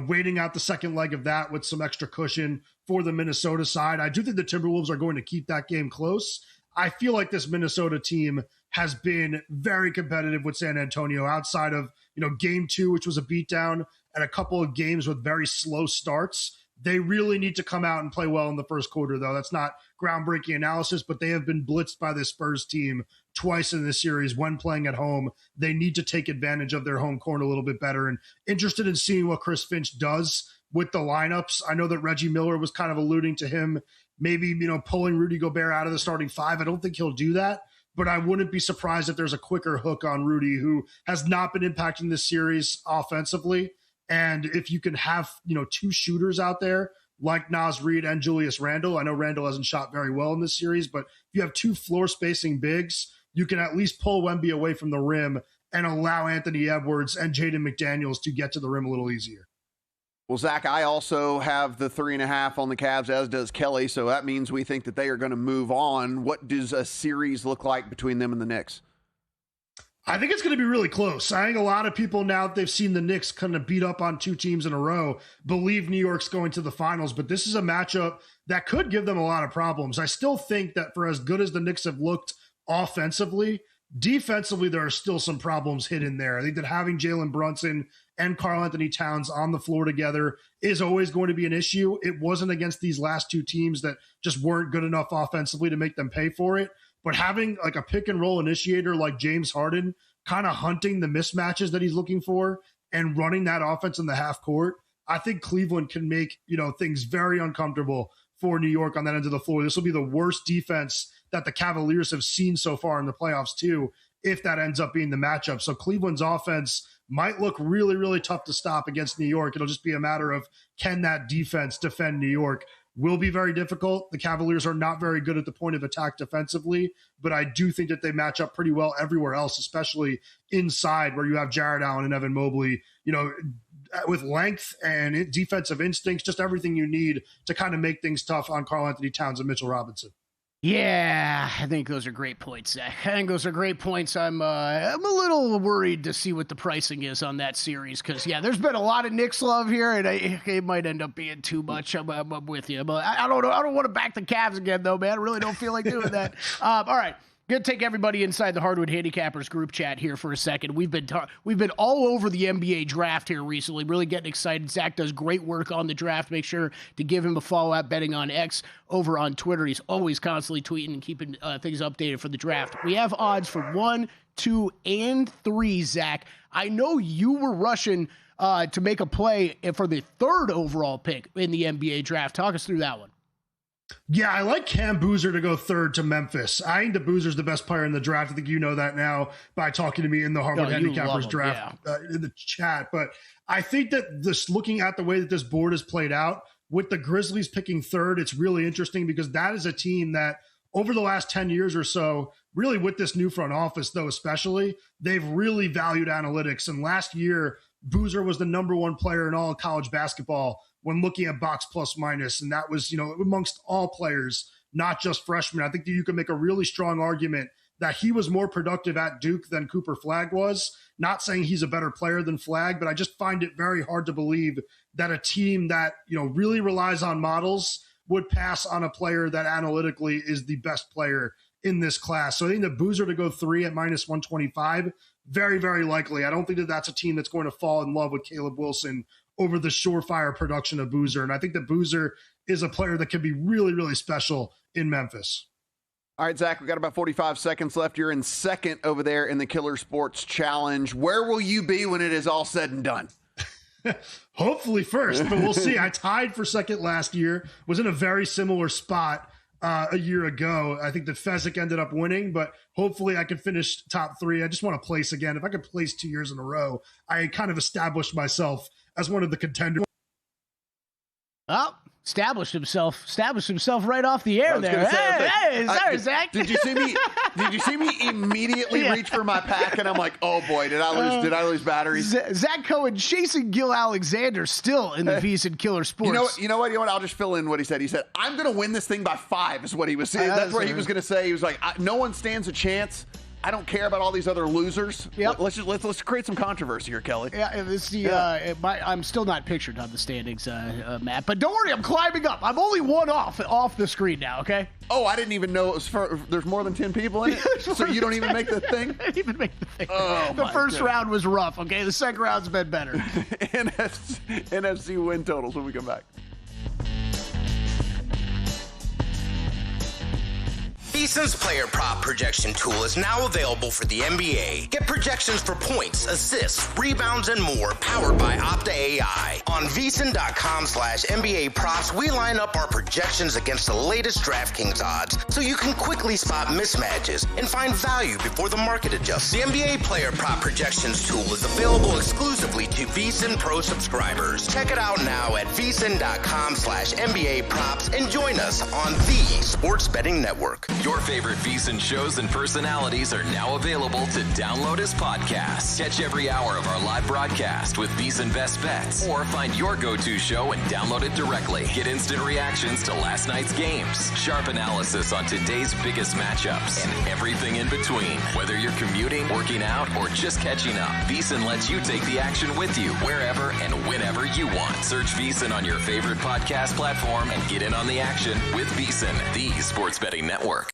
S13: waiting out the second leg of that with some extra cushion for the Minnesota side. I do think the Timberwolves are going to keep that game close. I feel like this Minnesota team has been very competitive with San Antonio outside of, game 2, which was a beatdown, and a couple of games with very slow starts. They really need to come out and play well in the first quarter, though. That's not groundbreaking analysis, but they have been blitzed by this Spurs team twice in this series when playing at home. They need to take advantage of their home court a little bit better, and interested in seeing what Chris Finch does with the lineups. I know that Reggie Miller was kind of alluding to him maybe, pulling Rudy Gobert out of the starting 5. I don't think he'll do that, but I wouldn't be surprised if there's a quicker hook on Rudy, who has not been impacting this series offensively. And if you can have, 2 shooters out there like Naz Reid and Julius Randle, I know Randle hasn't shot very well in this series, but if you have 2 floor spacing bigs, you can at least pull Wemby away from the rim and allow Anthony Edwards and Jaden McDaniels to get to the rim a little easier.
S4: Well, Zach, I also have the 3.5 on the Cavs, as does Kelly. So that means we think that they are going to move on. What does a series look like between them and the Knicks?
S13: I think it's going to be really close. I think a lot of people, now that they've seen the Knicks kind of beat up on 2 teams in a row, believe New York's going to the finals. But this is a matchup that could give them a lot of problems. I still think that for as good as the Knicks have looked offensively, defensively, there are still some problems hidden there. I think that having Jalen Brunson and Karl Anthony Towns on the floor together is always going to be an issue. It wasn't against these last 2 teams that just weren't good enough offensively to make them pay for it. But having like a pick and roll initiator like James Harden kind of hunting the mismatches that he's looking for and running that offense in the half court, I think Cleveland can make, things very uncomfortable for New York on that end of the floor. This will be the worst defense that the Cavaliers have seen so far in the playoffs too, if that ends up being the matchup. So Cleveland's offense might look really, really tough to stop against New York. It'll just be a matter of, can that defense defend New York? Will be very difficult. The Cavaliers are not very good at the point of attack defensively, but I do think that they match up pretty well everywhere else, especially inside where you have Jared Allen and Evan Mobley, with length and defensive instincts, just everything you need to kind of make things tough on Karl Anthony Towns and Mitchell Robinson.
S5: Yeah, I think those are great points, Zach. I think those are great points. I'm a little worried to see what the pricing is on that series because, there's been a lot of Knicks love here, and it might end up being too much. I'm with you, but I don't know. I don't want to back the Cavs again, though, man. I really don't feel like doing that. All right. Going to take everybody inside the Hardwood Handicappers group chat here for a second. We've been all over the NBA draft here recently, really getting excited. Zach does great work on the draft. Make sure to give him a follow at Betting on X over on Twitter. He's always constantly tweeting and keeping things updated for the draft. We have odds for 1, 2, and 3, Zach. I know you were rushing to make a play for the 3rd overall pick in the NBA draft. Talk us through that one.
S13: Yeah, I like Cam Boozer to go 3rd to Memphis. I think that Boozer's the best player in the draft. I think you know that now by talking to me in the Harvard Handicappers draft in the chat. But I think that this, looking at the way that this board has played out, with the Grizzlies picking 3rd, it's really interesting because that is a team that over the last 10 years or so, really with this new front office, though, especially, they've really valued analytics. And last year, Boozer was the #1 player in all of college basketball when looking at box plus minus. And that was, amongst all players, not just freshmen. I think that you can make a really strong argument that he was more productive at Duke than Cooper Flagg was. Not saying he's a better player than Flagg, but I just find it very hard to believe that a team that, really relies on models would pass on a player that analytically is the best player in this class. So I think the Boozer to go 3 at -125, very, very likely. I don't think that that's a team that's going to fall in love with Caleb Wilson over the surefire production of Boozer. And I think that Boozer is a player that can be really, really special in Memphis.
S4: All right, Zach, we've got about 45 seconds left. You're in 2nd over there in the Killer Sports Challenge. Where will you be when it is all said and done?
S13: Hopefully 1st, but we'll see. I tied for 2nd last year, was in a very similar spot. a year ago. I think that Fezzik ended up winning, but hopefully I can finish top 3. I just want to place again. If I could place 2 years in a row, I kind of established myself as one of the contenders.
S5: Oh, established himself right off the air there. Hey, sorry, Zach.
S4: Did you see me? Did you see me immediately reach for my pack? And I'm like, oh boy, did I lose batteries?
S5: Zach Cohen chasing Gil Alexander still in the VSiN Killer Sports.
S4: You know what? I'll just fill in what he said. He said, "I'm going to win this thing by 5." Is what he was saying. That's what he was going to say. He was like, "No one stands a chance. I don't care about all these other losers."
S5: Yep.
S4: Let's create some controversy here, Kelly.
S5: Yeah, I'm still not pictured on the standings, Matt. But don't worry, I'm climbing up. I'm only one off the screen now. Okay.
S4: Oh, I didn't even know it was there's more than 10 people in it, so you don't even make the thing.
S5: I didn't even make the thing.
S4: Oh,
S5: the first round was rough. Okay, the second round's been better.
S4: NFC win totals when we come back.
S14: VSiN's player prop projection tool is now available for the NBA. Get projections for points, assists, rebounds, and more powered by Opta AI. On VSiN.com/NBA props, we line up our projections against the latest DraftKings odds so you can quickly spot mismatches and find value before the market adjusts. The NBA player prop projections tool is available exclusively to VSiN Pro subscribers. Check it out now at VSiN.com/NBA props and join us on the Sports Betting Network.
S15: Your favorite VSiN shows and personalities are now available to download as podcasts. Catch every hour of our live broadcast with VSiN Best Bets, or find your go-to show and download it directly. Get instant reactions to last night's games, sharp analysis on today's biggest matchups, and everything in between. Whether you're commuting, working out, or just catching up, VSiN lets you take the action with you wherever and whenever you want. Search VSiN on your favorite podcast platform and get in on the action with VSiN, the Sports Betting Network.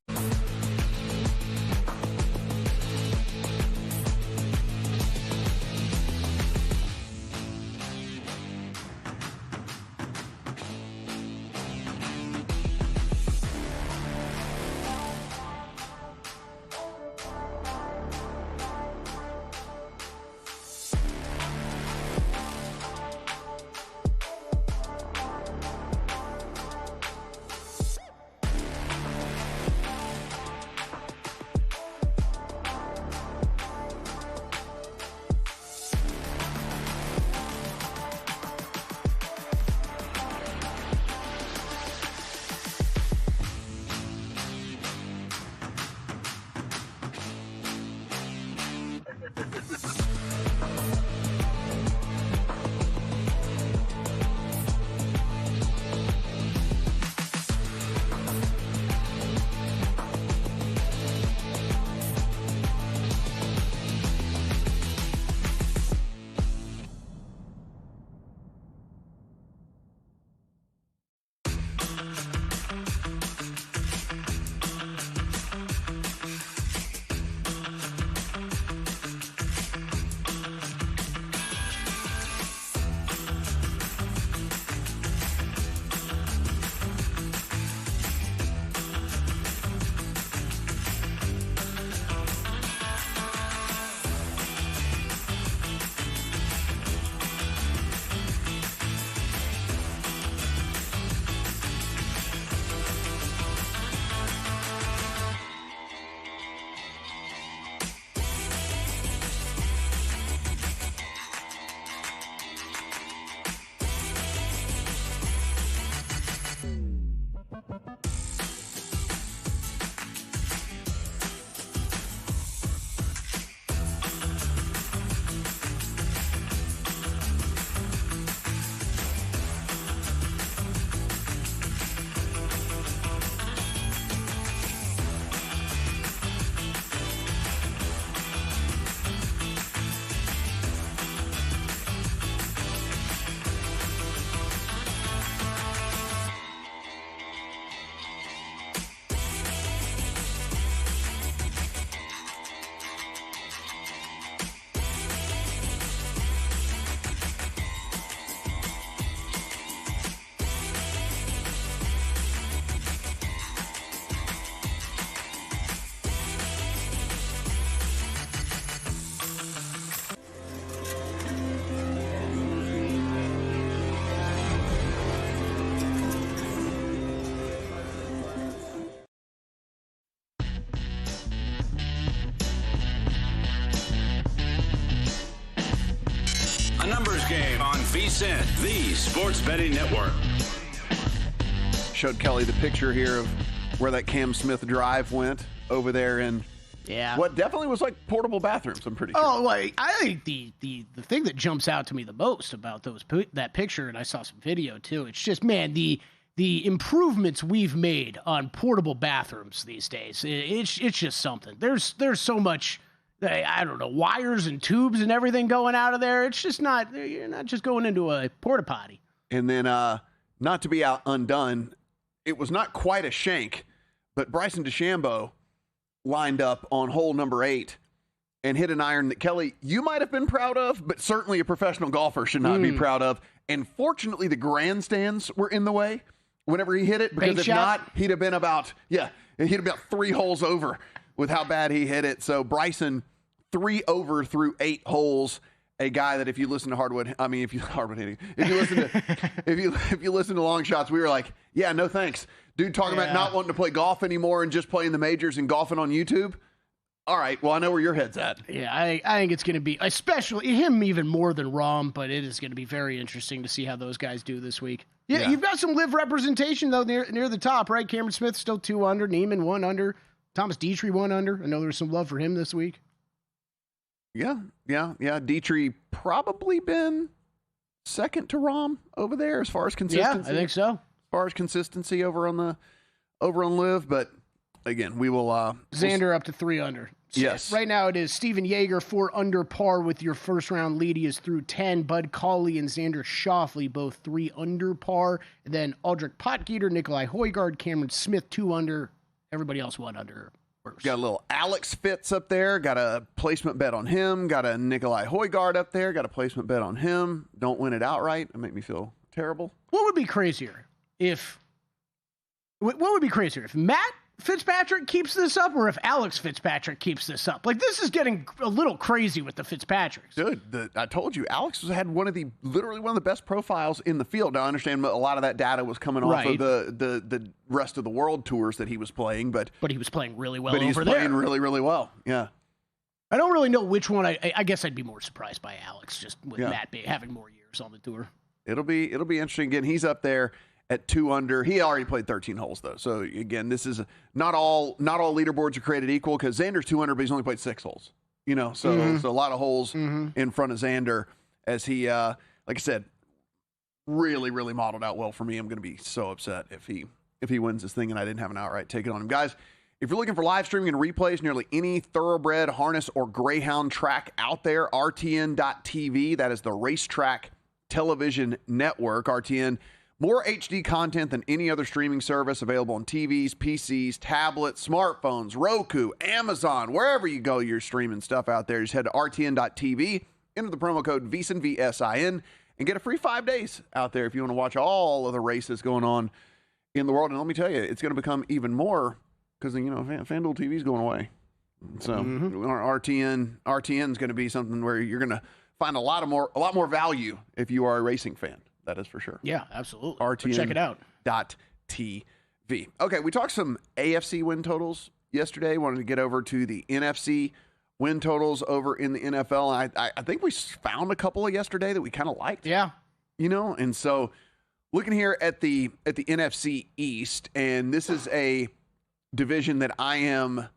S1: The Numbers Game on VSiN, the Sports Betting Network.
S4: Showed Kelly the picture here of where that Cam Smith drive went over there in what definitely was like portable bathrooms, I'm pretty sure.
S5: Oh, like I think the thing that jumps out to me the most about that picture, and I saw some video too, it's just, man, the improvements we've made on portable bathrooms these days. It's just something. There's so much, I don't know, wires and tubes and everything going out of there. It's just not, you're not just going into a porta potty.
S4: And then not to be undone, it was not quite a shank, but Bryson DeChambeau lined up on hole number 8 and hit an iron that, Kelly, you might have been proud of, but certainly a professional golfer should not be proud of. And fortunately, the grandstands were in the way whenever he hit it, because if not, he'd have been about 3 holes over with how bad he hit it. So Bryson 3 over through 8 holes. A guy that if you listen to if you listen to Long Shots, we were like, yeah, no thanks. Dude talking about not wanting to play golf anymore and just playing the majors and golfing on YouTube. All right, well, I know where your head's at.
S5: Yeah, I think it's going to be, especially him even more than Rahm, but it is going to be very interesting to see how those guys do this week. Yeah, you've got some live representation, though, near the top, right? Cameron Smith still 2 under, Neiman 1 under, Thomas Dietrich 1 under. I know there's some love for him this week.
S4: Yeah. Dietrich probably been second to Rahm over there as far as consistency.
S5: Yeah, I think so.
S4: As far as consistency over on Live, but again, we will.
S5: Xander up to 3 under.
S4: Yes.
S5: Right now it is Steven Yeager 4 under par with your first round lead. He is through 10. Bud Cauley and Xander Schauffele both 3 under par. And then Aldrich Potgieter, Nikolai Højgaard, Cameron Smith 2 under. Everybody else 1 under.
S4: Got a little Alex Fitz up there. Got a placement bet on him. Got a Nikolai Højgaard up there. Got a placement bet on him. Don't win it outright. It make me feel terrible.
S5: What would be crazier if Matt Fitzpatrick keeps this up, or if Alex Fitzpatrick keeps this up? Like, this is getting a little crazy with the Fitzpatricks.
S4: Dude, I told you, Alex had literally one of the best profiles in the field. Now, I understand a lot of that data was coming off of the rest of the world tours that he was playing, but
S5: he was playing really well.
S4: But he's playing really, really well. Yeah.
S5: I don't really know which one. I guess I'd be more surprised by Alex, just with Matt having more years on the tour.
S4: It'll be interesting. Again, he's up there at 2 under. He already played 13 holes, though. So, again, this is not all leaderboards are created equal, because Xander's 2 under, but he's only played 6 holes. So a lot of holes in front of Xander, as he, like I said, really, really modeled out well for me. I'm going to be so upset if he wins this thing and I didn't have an outright ticket on him. Guys, if you're looking for live streaming and replays nearly any thoroughbred, harness, or greyhound track out there, RTN.TV, that is the racetrack television network. RTN, more HD content than any other streaming service, available on TVs, PCs, tablets, smartphones, Roku, Amazon, wherever you go, you're streaming stuff out there. Just head to RTN.TV, enter the promo code VSiN, VSIN, and get a free 5 days out there if you want to watch all of the races going on in the world. And let me tell you, it's going to become even more, because, FanDuel TV is going away. So RTN is going to be something where you're going to find a lot more value if you are a racing fan. That is for sure.
S5: Yeah, absolutely.
S4: RTN.
S5: Check it out.
S4: .tv. Okay, we talked some AFC win totals yesterday. Wanted to get over to the NFC win totals over in the NFL. I think we found a couple of yesterday that we kind of liked.
S5: Yeah.
S4: And so looking here at the NFC East, and this is a division that I am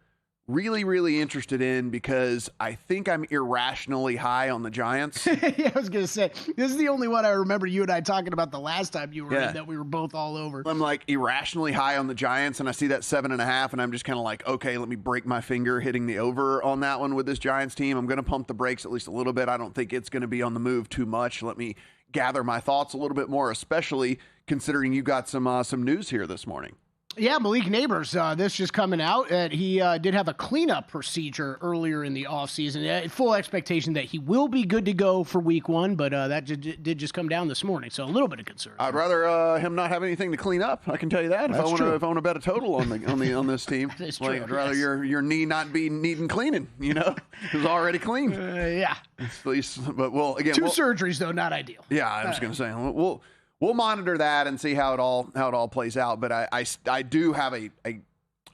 S4: really, really interested in, because I think I'm irrationally high on the Giants.
S5: Yeah, I was going to say, this is the only one I remember you and I talking about the last time you were in, that we were both all over.
S4: I'm like irrationally high on the Giants, and I see that 7.5, and I'm just kind of like, okay, let me break my finger hitting the over on that one with this Giants team. I'm going to pump the brakes at least a little bit. I don't think it's going to be on the move too much. Let me gather my thoughts a little bit more, especially considering you got some news here this morning.
S5: Yeah, Malik Neighbors, this just coming out. He did have a cleanup procedure earlier in the offseason. Full expectation that he will be good to go for week 1, but that did just come down this morning, so a little bit of concern.
S4: I'd rather him not have anything to clean up. I can tell you that. If I want to bet a total on this team, I'd rather your knee not be needing cleaning. It was already clean.
S5: Yeah.
S4: At least, but again,
S5: 2 surgeries though, not ideal.
S4: Yeah, I was going to say We'll monitor that and see how it all plays out. But I do have a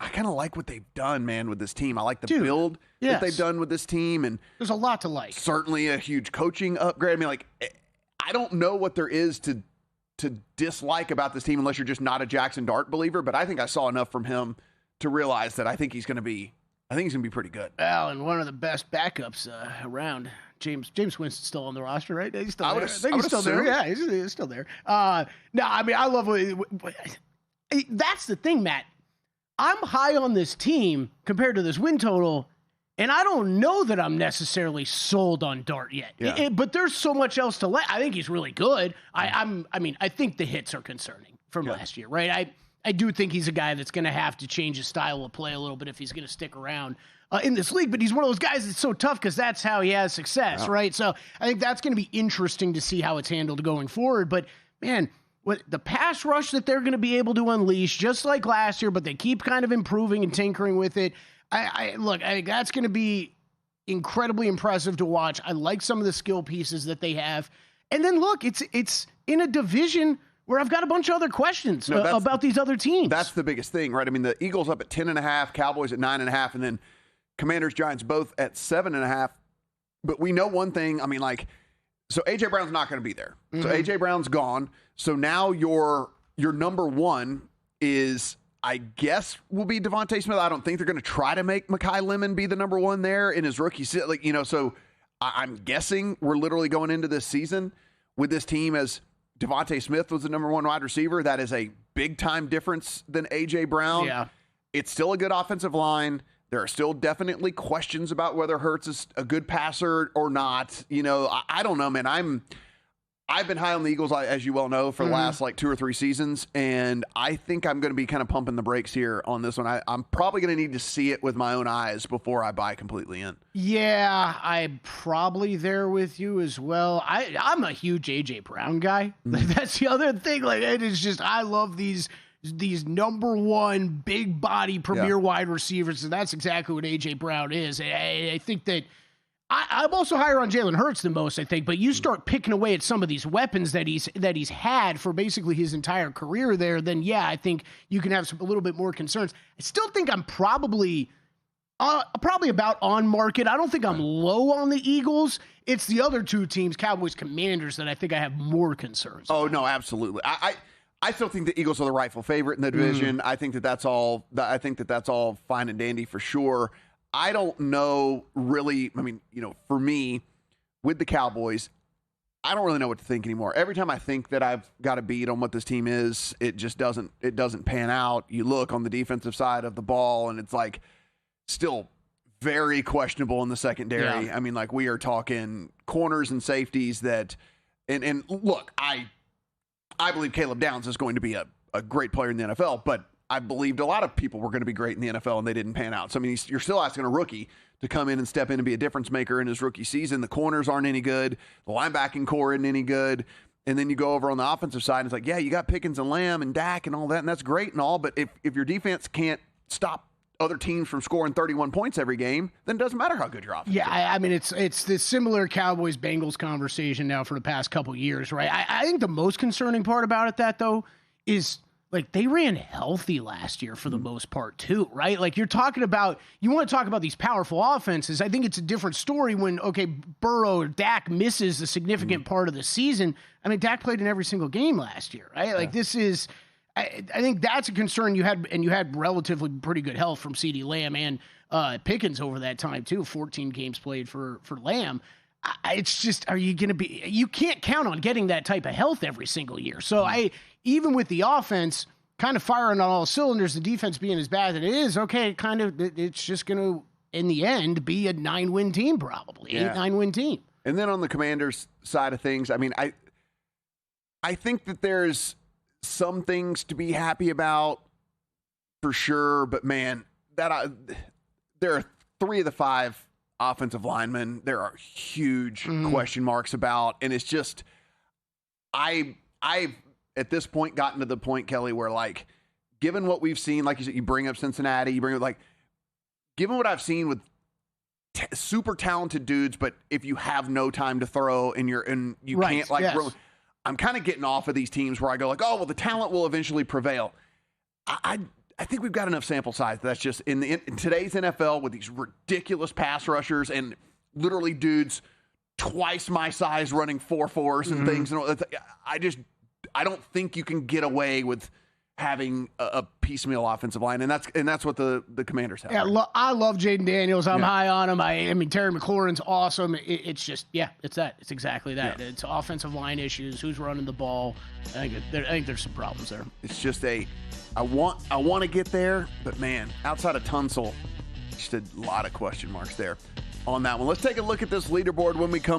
S4: I kind of like what they've done, man, with this team. I like the build that they've done with this team, and
S5: there's a lot to like.
S4: Certainly a huge coaching upgrade. I mean, like, I don't know what there is to dislike about this team unless you're just not a Jackson Dart believer, but I think I saw enough from him to realize that I think he's going to be pretty good.
S5: Well, and one of the best backups around. James Winston's still on the roster, right? He's still there. I think he's still there. Yeah, he's still there. No, I mean, I love that's the thing, Matt. I'm high on this team compared to this win total, and I don't know that I'm necessarily sold on Dart yet.
S4: Yeah.
S5: But there's so much else to like. I think he's really good. I think the hits are concerning from last year, right? I do think he's a guy that's going to have to change his style of play a little bit if he's going to stick around in this league. But he's one of those guys that's so tough because that's how he has success, right? So I think that's going to be interesting to see how it's handled going forward. But, man, what the pass rush that they're going to be able to unleash, just like last year, but they keep kind of improving and tinkering with it. I think that's going to be incredibly impressive to watch. I like some of the skill pieces that they have. And then, look, it's in a division where I've got a bunch of other questions about these other teams.
S4: That's the biggest thing, right? I mean, the Eagles up at 10.5, Cowboys at 9.5, and then Commanders, Giants both at 7.5. But we know one thing. I mean, like, so A.J. Brown's not going to be there. Mm-hmm. So A.J. Brown's gone. So now your number one is, I guess, will be Devontae Smith. I don't think they're going to try to make Mekhi Lemon be the number one there in his rookie season. Like, so I'm guessing we're literally going into this season with this team as Devontae Smith was the number one wide receiver. That is a big-time difference than A.J. Brown.
S5: Yeah.
S4: It's still a good offensive line. There are still definitely questions about whether Hurts is a good passer or not. I don't know, man. I've been high on the Eagles, as you well know, for the last 2 or 3 seasons, and I think I'm going to be kind of pumping the brakes here on this one. I'm probably going to need to see it with my own eyes before I buy completely in.
S5: Yeah, I'm probably there with you as well. I'm a huge A.J. Brown guy. That's the other thing. Like, it is just, I love these number one big body premier wide receivers, and that's exactly what A.J. Brown is. I think that I'm also higher on Jalen Hurts than most, I think, but you start picking away at some of these weapons that he's had for basically his entire career there, then I think you can have a little bit more concerns. I still think I'm probably about on market. I don't think I'm low on the Eagles. It's the other two teams, Cowboys, Commanders, that I think I have more concerns.
S4: Oh, no, absolutely. I still think the Eagles are the rightful favorite in the division. I think that's all fine and dandy for sure. I don't know really. I mean, for me, with the Cowboys, I don't really know what to think anymore. Every time I think that I've got a beat on what this team is, it just doesn't pan out. You look on the defensive side of the ball, and it's like still very questionable in the secondary. Yeah. I mean, like, we are talking corners and safeties that, and look, I believe Caleb Downs is going to be a great player in the NFL, but I believed a lot of people were going to be great in the NFL, and they didn't pan out. So, I mean, you're still asking a rookie to come in and step in and be a difference maker in his rookie season. The corners aren't any good. The linebacking core isn't any good. And then you go over on the offensive side, and it's like, yeah, you got Pickens and Lamb and Dak and all that, and that's great and all, but if your defense can't stop other teams from scoring 31 points every game, then it doesn't matter how good your offense is.
S5: Yeah, I mean, it's this similar Cowboys-Bengals conversation now for the past couple years, right? I think the most concerning part about it, though, is – like, they ran healthy last year for the most part, too, right? Like, you want to talk about these powerful offenses. I think it's a different story when, Burrow or Dak misses a significant part of the season. I mean, Dak played in every single game last year, right? Like, this is, I think that's a concern you had, and you had relatively pretty good health from CeeDee Lamb and Pickens over that time, too. 14 games played for Lamb. It's just, you can't count on getting that type of health every single year. So even with the offense kind of firing on all cylinders, the defense being as bad as it is, it's just going to, in the end, be a 9-win team probably, 8-9-win team.
S4: And then on the Commanders side of things, I mean, I think that there's some things to be happy about for sure, but man, there are 3 of the 5 offensive linemen there are huge question marks about, and it's just I've at this point gotten to the point, Kelly, where, like, given what we've seen, like you said, you bring up Cincinnati, given what I've seen with super talented dudes, but if you have no time to throw and you can't I'm kind of getting off of these teams where I go like, oh well, the talent will eventually prevail. I think we've got enough sample size. That's just in today's NFL with these ridiculous pass rushers and literally dudes twice my size running 4.4s and things. And I don't think you can get away with having a piecemeal offensive line, and that's what the Commanders have.
S5: Yeah, I love Jaden Daniels. I'm high on him. I mean, Terry McLaurin's awesome. It's just, it's that. It's exactly that. Yeah. It's offensive line issues. Who's running the ball? I think there's some problems there.
S4: It's just I want to get there, but man, outside of Tunsil, just a lot of question marks there on that one. Let's take a look at this leaderboard when we come